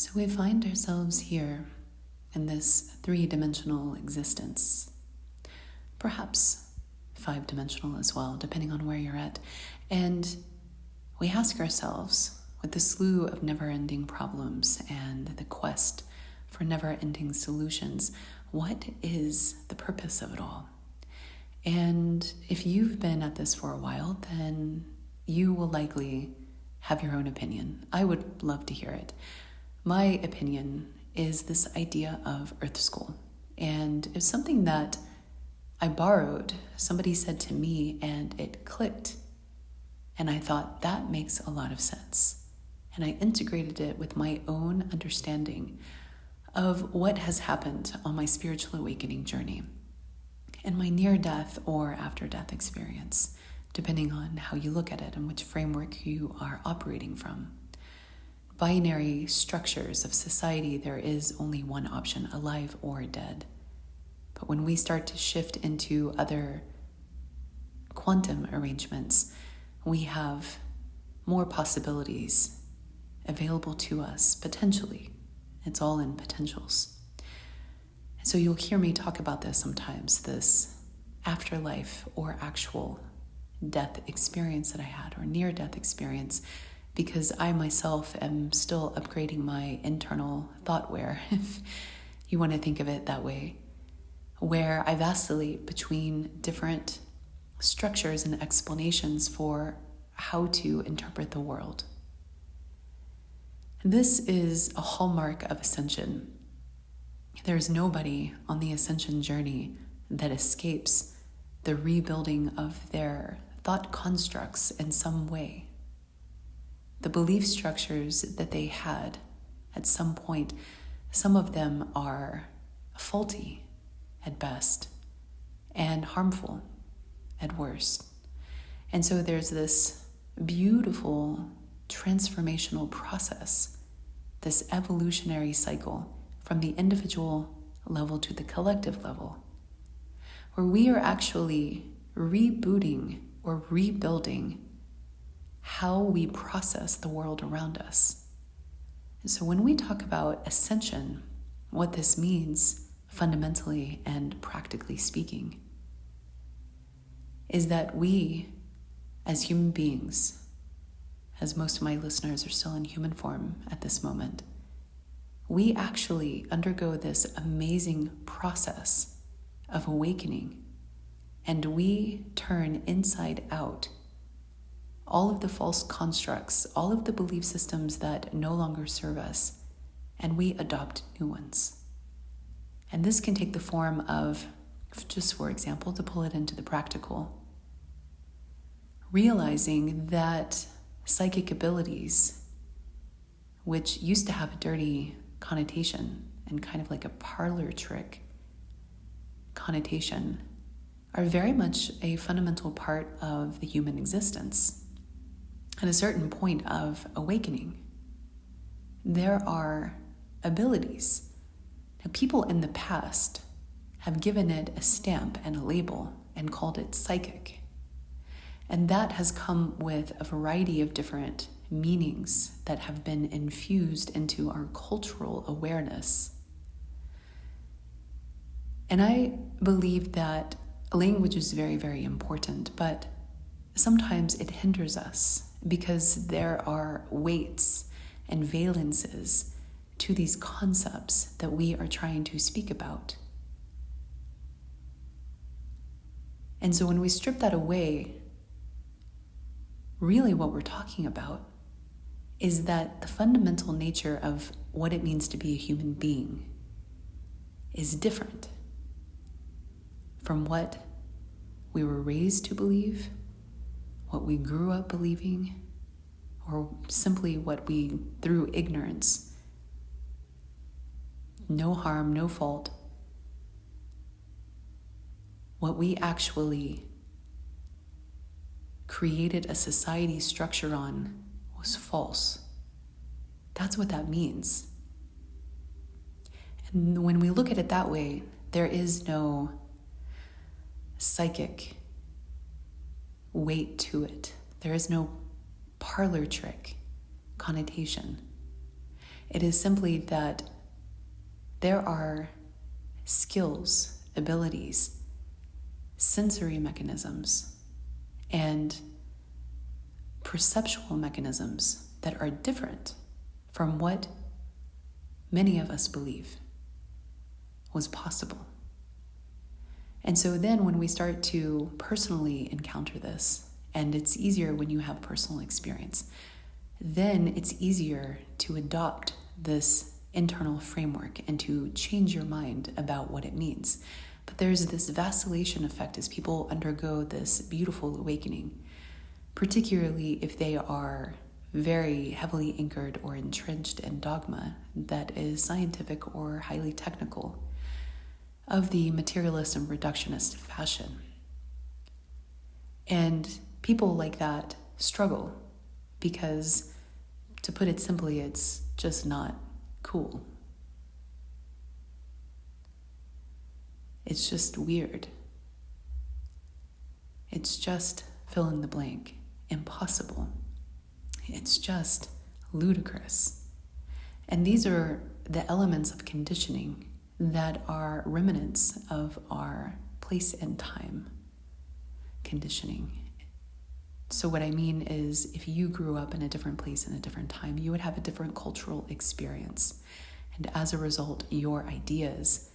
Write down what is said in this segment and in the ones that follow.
So we find ourselves here in this three-dimensional existence, perhaps five-dimensional as well, depending on where you're at. And we ask ourselves, with the slew of never-ending problems and the quest for never-ending solutions, what is the purpose of it all? And if you've been at this for a while, then you will likely have your own opinion. I would love to hear it. My opinion is this idea of Earth School. And it's something that I borrowed. Somebody said to me and it clicked. And I thought that makes a lot of sense. And I integrated it with my own understanding of what has happened on my spiritual awakening journey and my near-death or after-death experience, depending on how you look at it and which framework you are operating from. Binary structures of society, there is only one option, alive or dead. But when we start to shift into other quantum arrangements, we have more possibilities available to us, potentially. It's all in potentials. So you'll hear me talk about this sometimes, this afterlife or actual death experience that I had, or near-death experience, because I myself am still upgrading my internal thoughtware, if you want to think of it that way, where I vacillate between different structures and explanations for how to interpret the world. This is a hallmark of Ascension. There is nobody on the Ascension journey that escapes the rebuilding of their thought constructs in some way. The belief structures that they had at some point, some of them are faulty at best and harmful at worst. And so there's this beautiful transformational process, this evolutionary cycle from the individual level to the collective level, where we are actually rebooting or rebuilding how we process the world around us. And so when we talk about ascension, what this means fundamentally and practically speaking is that we, as human beings, as most of my listeners are still in human form at this moment, we actually undergo this amazing process of awakening, and we turn inside out all of the false constructs, all of the belief systems that no longer serve us, and we adopt new ones. And this can take the form of, just for example, to pull it into the practical, realizing that psychic abilities, which used to have a dirty connotation and kind of like a parlor trick connotation, are very much a fundamental part of the human existence. At a certain point of awakening, there are abilities. Now, people in the past have given it a stamp and a label and called it psychic. And that has come with a variety of different meanings that have been infused into our cultural awareness. And I believe that language is very, very important, but sometimes it hinders us because there are weights and valences to these concepts that we are trying to speak about. And so when we strip that away, really what we're talking about is that the fundamental nature of what it means to be a human being is different from what we were raised to believe, what we grew up believing, or simply what we, through ignorance, no harm, no fault, what we actually created a society structure on was false. That's what that means. And when we look at it that way, there is no psychic weight to it. There is no parlor trick connotation. It is simply that there are skills, abilities, sensory mechanisms, and perceptual mechanisms that are different from what many of us believe was possible. And so then when we start to personally encounter this, and it's easier when you have personal experience, then it's easier to adopt this internal framework and to change your mind about what it means. But there's this vacillation effect as people undergo this beautiful awakening, particularly if they are very heavily anchored or entrenched in dogma that is scientific or highly technical, of the materialist and reductionist fashion. And people like that struggle because, to put it simply, it's just not cool. It's just weird. It's just fill in the blank, impossible. It's just ludicrous. And these are the elements of conditioning that are remnants of our place and time conditioning. So what I mean is, if you grew up in a different place in a different time, you would have a different cultural experience. And as a result, your ideas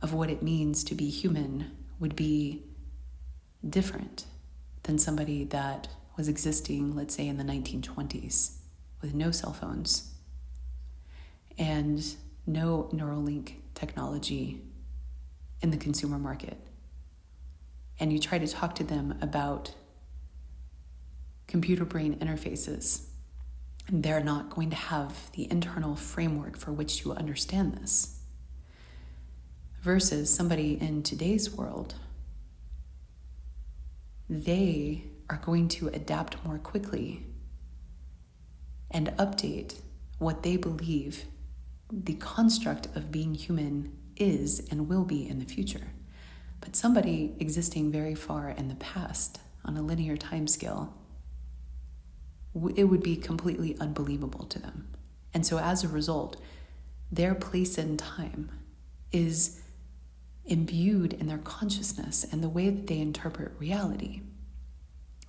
of what it means to be human would be different than somebody that was existing, let's say, in the 1920s with no cell phones and no Neuralink technology in the consumer market. And you try to talk to them about computer brain interfaces, and they're not going to have the internal framework for which to understand this. Versus somebody in today's world, they are going to adapt more quickly and update what they believe the construct of being human is and will be in the future. But somebody existing very far in the past on a linear timescale, it would be completely unbelievable to them. And so as a result, their place in time is imbued in their consciousness and the way that they interpret reality.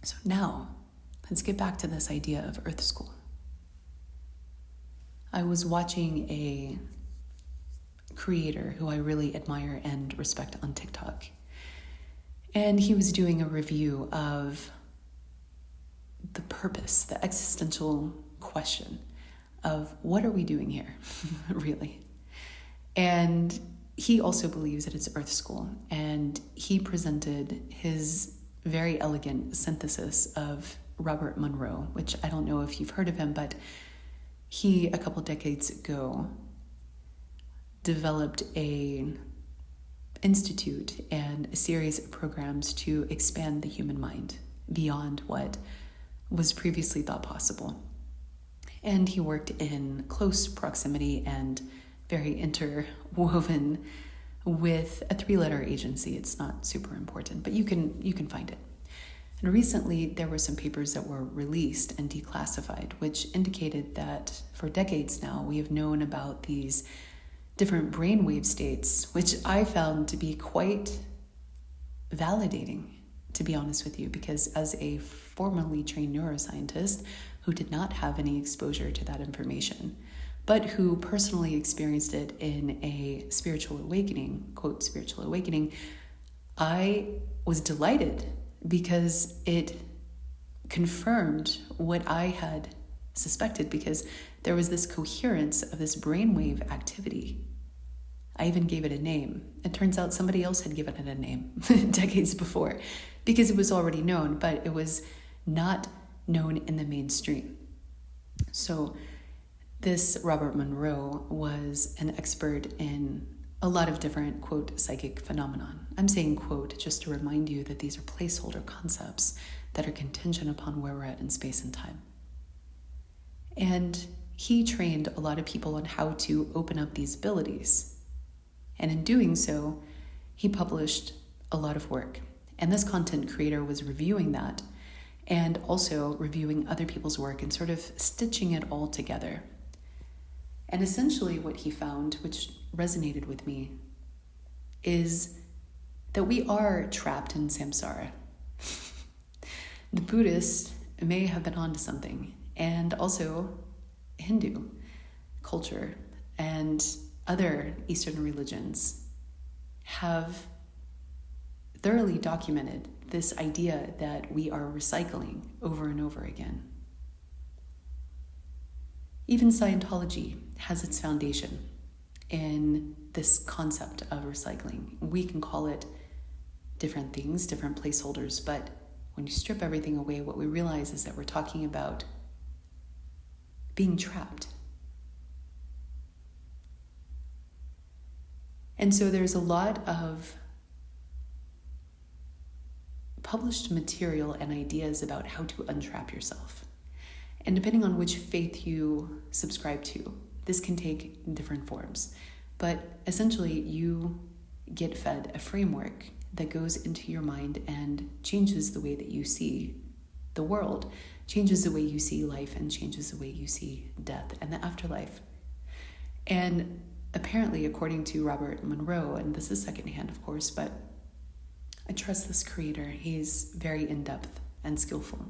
So now, let's get back to this idea of Earth School. I was watching a creator who I really admire and respect on TikTok, and he was doing a review of the purpose, the existential question of what are we doing here, really? And he also believes that it's Earth School, and he presented his very elegant synthesis of Robert Monroe, which I don't know if you've heard of him, but he, a couple decades ago, developed an institute and a series of programs to expand the human mind beyond what was previously thought possible. And he worked in close proximity and very interwoven with a 3-letter agency. It's not super important, but you can find it. And recently there were some papers that were released and declassified, which indicated that for decades now we have known about these different brainwave states, which I found to be quite validating, to be honest with you, because as a formerly trained neuroscientist who did not have any exposure to that information, but who personally experienced it in a spiritual awakening, quote, spiritual awakening, I was delighted because it confirmed what I had suspected, because there was this coherence of this brainwave activity. I even gave it a name. It turns out somebody else had given it a name decades before, because it was already known, but it was not known in the mainstream. So this Robert Monroe was an expert in a lot of different, quote, psychic phenomenon. I'm saying quote just to remind you that these are placeholder concepts that are contingent upon where we're at in space and time. And he trained a lot of people on how to open up these abilities. And in doing so, he published a lot of work. And this content creator was reviewing that and also reviewing other people's work and sort of stitching it all together. And essentially what he found, which resonated with me, is that we are trapped in samsara. The Buddhist may have been onto something, and also Hindu culture and other Eastern religions have thoroughly documented this idea that we are recycling over and over again. Even Scientology has its foundation in this concept of recycling. We can call it different things, different placeholders, but when you strip everything away, what we realize is that we're talking about being trapped. And so there's a lot of published material and ideas about how to untrap yourself. And depending on which faith you subscribe to, this can take different forms. But essentially, you get fed a framework that goes into your mind and changes the way that you see the world, changes the way you see life, and changes the way you see death and the afterlife. And apparently, according to Robert Monroe, and this is secondhand, of course, but I trust this creator. He's very in-depth and skillful.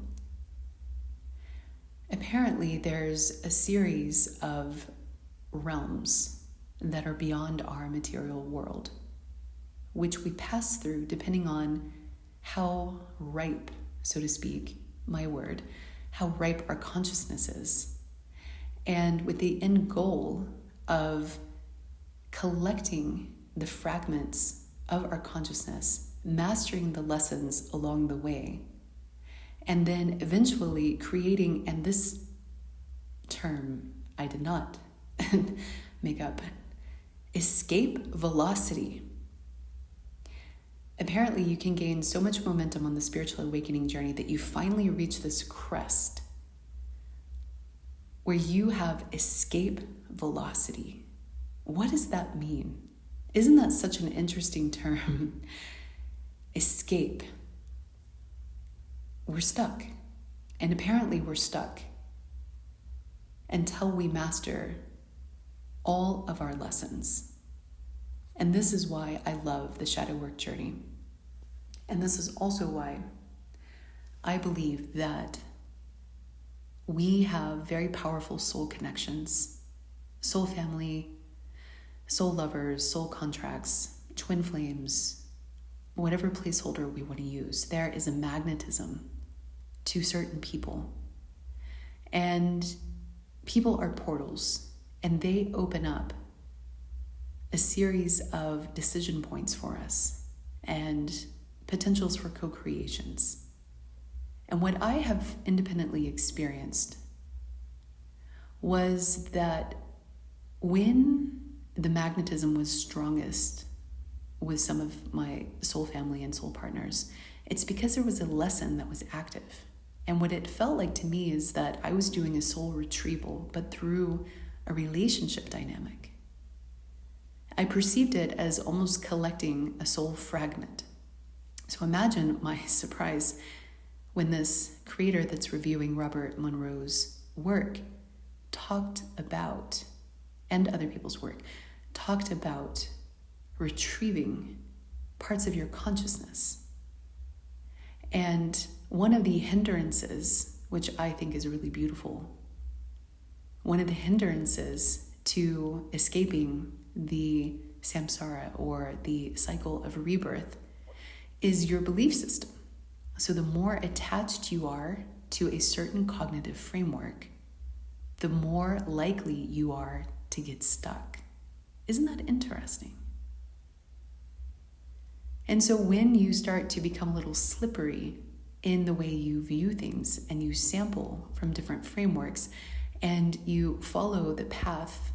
Apparently, there's a series of realms that are beyond our material world, which we pass through depending on how ripe, so to speak, my word, how ripe our consciousness is. And with the end goal of collecting the fragments of our consciousness, mastering the lessons along the way, and then eventually creating, and this term I did not make up, escape velocity. Apparently, you can gain so much momentum on the spiritual awakening journey that you finally reach this crest where you have escape velocity. What does that mean? Isn't that such an interesting term? Escape. We're stuck. And apparently we're stuck until we master all of our lessons. And this is why I love the shadow work journey. And this is also why I believe that we have very powerful soul connections, soul family, soul lovers, soul contracts, twin flames, whatever placeholder we want to use. There is a magnetism to certain people. And people are portals, and they open up a series of decision points for us and potentials for co-creations. And what I have independently experienced was that when the magnetism was strongest with some of my soul family and soul partners, it's because there was a lesson that was active. And what it felt like to me is that I was doing a soul retrieval, but through a relationship dynamic. I perceived it as almost collecting a soul fragment. So imagine my surprise when this creator that's reviewing Robert Monroe's work talked about, and other people's work, talked about retrieving parts of your consciousness. And one of the hindrances, which I think is really beautiful, one of the hindrances to escaping the samsara or the cycle of rebirth is your belief system. So the more attached you are to a certain cognitive framework, the more likely you are to get stuck. Isn't that interesting? And so when you start to become a little slippery in the way you view things and you sample from different frameworks and you follow the path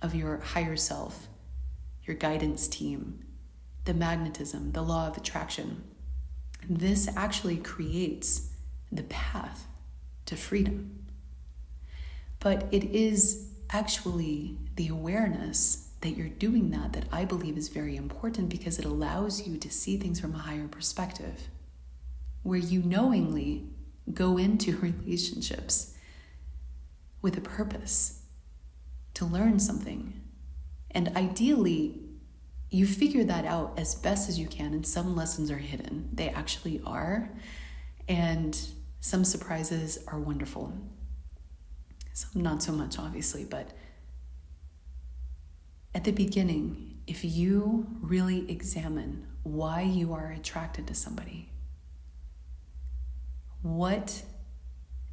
of your higher self, your guidance team, the magnetism, the law of attraction, this actually creates the path to freedom. But it is actually the awareness that you're doing that I believe is very important, because it allows you to see things from a higher perspective, where you knowingly go into relationships with a purpose, to learn something. And ideally, you figure that out as best as you can, and some lessons are hidden. They actually are. And some surprises are wonderful. Some not so much, obviously, but at the beginning, if you really examine why you are attracted to somebody, what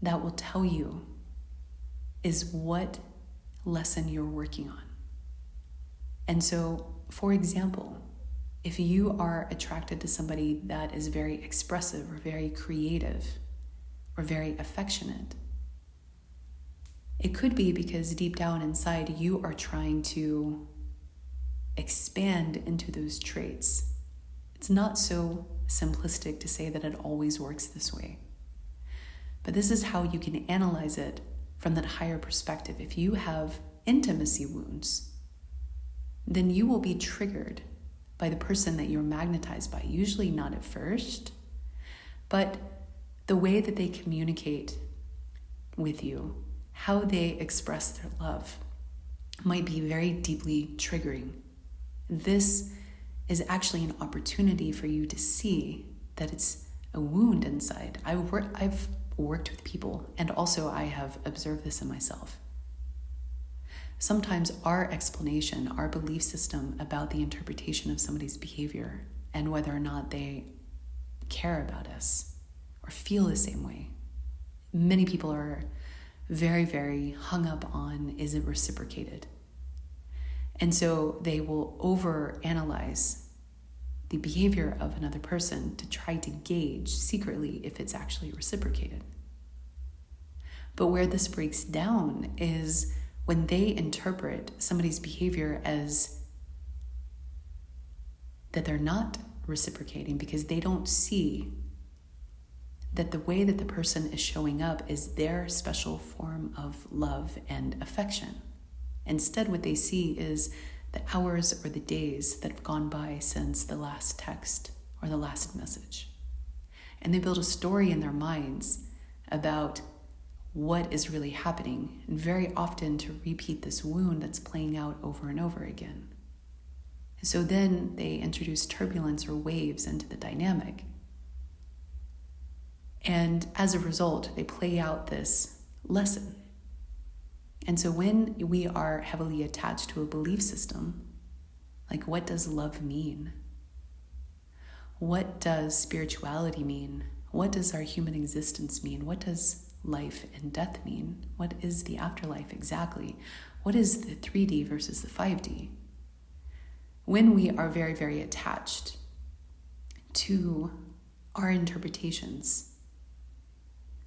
that will tell you is what lesson you're working on. And so, for example, if you are attracted to somebody that is very expressive or very creative or very affectionate, it could be because deep down inside you are trying to expand into those traits. It's not so simplistic to say that it always works this way. But this is how you can analyze it from that higher perspective. If you have intimacy wounds, then you will be triggered by the person that you're magnetized by. Usually not at first, but the way that they communicate with you, how they express their love, might be very deeply triggering. This is actually an opportunity for you to see that it's a wound inside. I've worked with people, and also I have observed this in myself. Sometimes our explanation, our belief system about the interpretation of somebody's behavior and whether or not they care about us or feel the same way. Many people are very, very hung up on, is it reciprocated? And so they will overanalyze the behavior of another person to try to gauge secretly if it's actually reciprocated. But where this breaks down is when they interpret somebody's behavior as that they're not reciprocating because they don't see that the way that the person is showing up is their special form of love and affection. Instead, what they see is the hours or the days that have gone by since the last text or the last message. And they build a story in their minds about what is really happening, and very often to repeat this wound that's playing out over and over again. So then they introduce turbulence or waves into the dynamic. And as a result, they play out this lesson. And so when we are heavily attached to a belief system, like what does love mean? What does spirituality mean? What does our human existence mean? What does life and death mean? What is the afterlife exactly? What is the 3D versus the 5D? When we are very, very attached to our interpretations,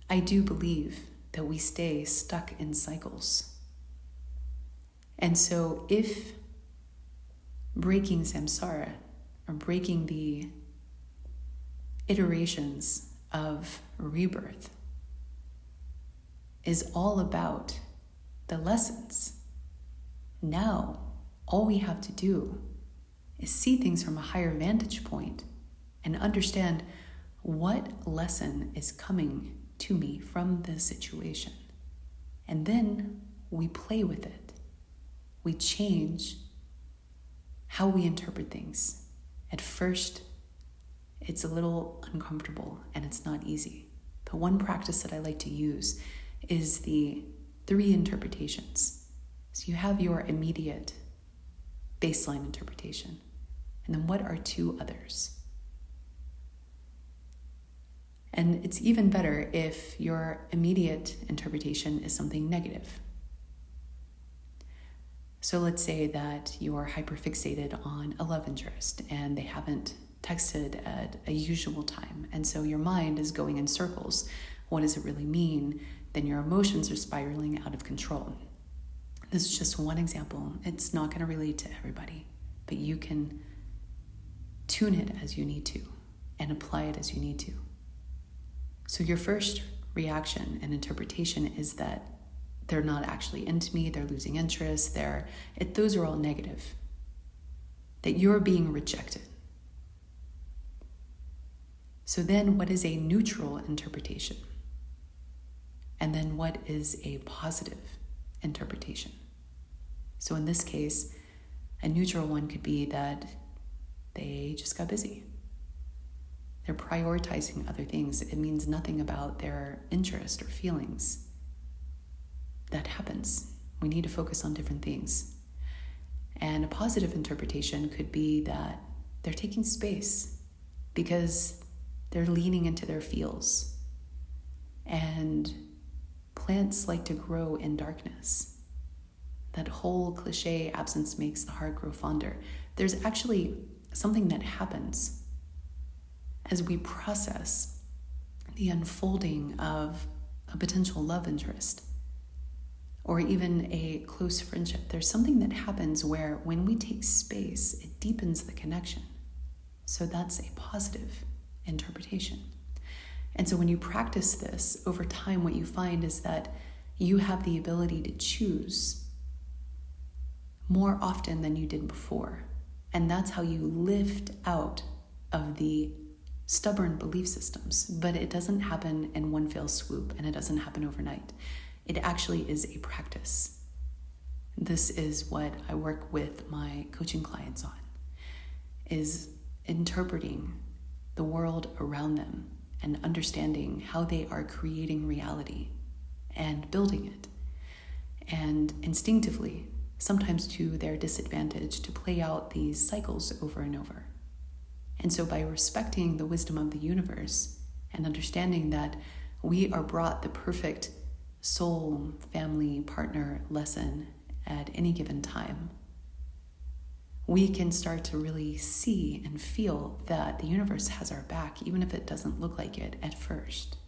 I do believe that we stay stuck in cycles. And so if breaking samsara, or breaking the iterations of rebirth, is all about the lessons, now all we have to do is see things from a higher vantage point and understand what lesson is coming to me from this situation. And then we play with it. We change how we interpret things. At first, it's a little uncomfortable and it's not easy. The one practice that I like to use is the 3 interpretations. So you have your immediate baseline interpretation. And then what are 2 others? And it's even better if your immediate interpretation is something negative. So let's say that you are hyperfixated on a love interest and they haven't texted at a usual time. And so your mind is going in circles. What does it really mean? Then your emotions are spiraling out of control. This is just one example. It's not going to relate to everybody, but you can tune it as you need to and apply it as you need to. So your first reaction and interpretation is that they're not actually into me, they're losing interest, those are all negative. That you're being rejected. So then what is a neutral interpretation? And then what is a positive interpretation? So in this case, a neutral one could be that they just got busy. They're prioritizing other things. It means nothing about their interest or feelings. That happens. We need to focus on different things. And a positive interpretation could be that they're taking space because they're leaning into their feels. And plants like to grow in darkness. That whole cliche, absence makes the heart grow fonder. There's actually something that happens as we process the unfolding of a potential love interest or even a close friendship. There's something that happens where when we take space, it deepens the connection. So that's a positive interpretation. And so when you practice this over time, what you find is that you have the ability to choose more often than you did before. And that's how you lift out of the stubborn belief systems. But it doesn't happen in one fell swoop, and it doesn't happen overnight. It actually is a practice. This is what I work with my coaching clients on, is interpreting the world around them and understanding how they are creating reality and building it. And instinctively, sometimes to their disadvantage, to play out these cycles over and over. And so by respecting the wisdom of the universe and understanding that we are brought the perfect soul, family, partner lesson at any given time, we can start to really see and feel that the universe has our back, even if it doesn't look like it at first.